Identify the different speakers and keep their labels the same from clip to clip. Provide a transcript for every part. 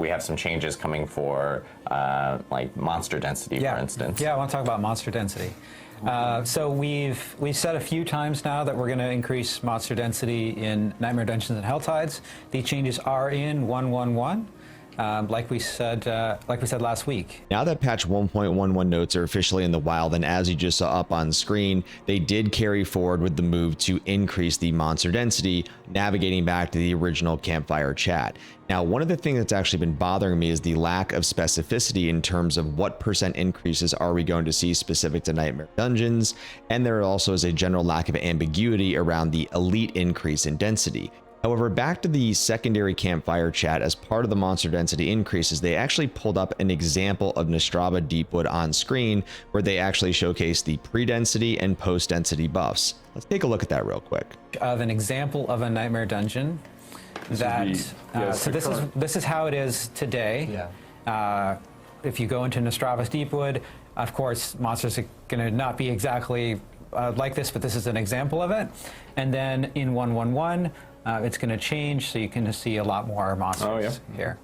Speaker 1: we have some changes coming for like monster density, for instance.
Speaker 2: Yeah, I want to talk about monster density. So we've said a few times now that we're going to increase monster density in Nightmare Dungeons and Helltides. These changes are in 1.1.1. Like we said last week.
Speaker 3: Now that patch 1.11 notes are officially in the wild, and as you just saw up on screen, they did carry forward with the move to increase the monster density, navigating back to the original campfire chat. Now, one of the things that's actually been bothering me is the lack of specificity in terms of what percent increases are we going to see specific to Nightmare Dungeons, and there also is a general lack of ambiguity around the elite increase in density. However, back to the secondary campfire chat, as part of the monster density increases, they actually pulled up an example of Nastrava Deepwood on screen, where they actually showcase the pre-density and post-density buffs. Let's take a look at that real quick.
Speaker 2: Of an example of a Nightmare Dungeon that, so this is how it is today. Yeah. If you go into Nastrava's Deepwood, of course, monsters are going to not be exactly like this, but this is an example of it. And then in 1.1.1, it's going to change, so you can see a lot more monsters here.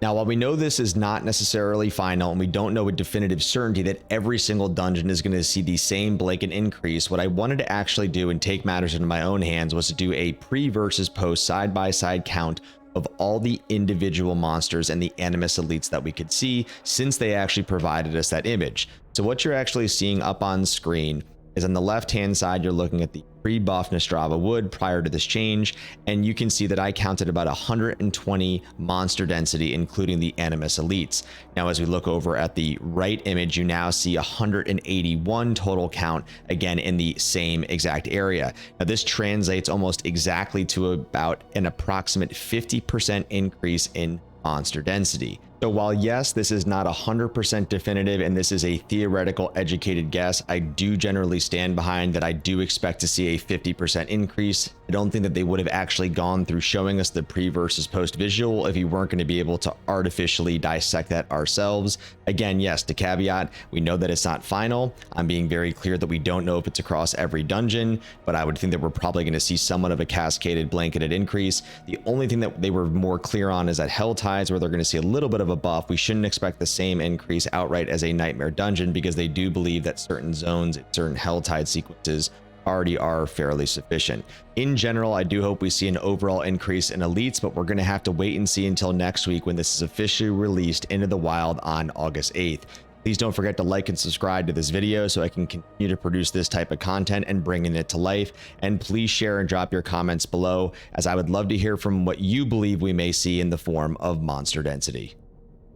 Speaker 3: Now, while we know this is not necessarily final, and we don't know with definitive certainty that every single dungeon is going to see the same blanket increase, what I wanted to actually do and take matters into my own hands was to do a pre versus post side-by-side count of all the individual monsters and the Animus elites that we could see, since they actually provided us that image. So what you're actually seeing up on screen is on the left-hand side, you're looking at the pre-buff Nastrava Wood prior to this change, and you can see that I counted about 120 monster density, including the Animus elites. Now, as we look over at the right image, you now see 181 total count, again in the same exact area. Now, this translates almost exactly to about an approximate 50% increase in monster density. So while yes, this is not 100% definitive and this is a theoretical educated guess, I do generally stand behind that I do expect to see a 50% increase. I don't think that they would have actually gone through showing us the pre versus post visual if you weren't going to be able to artificially dissect that ourselves. Again, yes, to caveat, we know that it's not final. I'm being very clear that we don't know if it's across every dungeon, but I would think that we're probably going to see somewhat of a cascaded blanketed increase. The only thing that they were more clear on is at Helltides, where they're going to see a little bit of a buff. We shouldn't expect the same increase outright as a Nightmare Dungeon, because they do believe that certain zones, certain Helltide sequences already are fairly sufficient. In general, I do hope we see an overall increase in elites, but we're going to have to wait and see until next week when this is officially released into the wild on August 8th. Please don't forget to like and subscribe to this video so I can continue to produce this type of content and bringing it to life. And please share and drop your comments below, as I would love to hear from what you believe we may see in the form of monster density.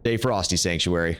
Speaker 3: Stay frosty, Sanctuary.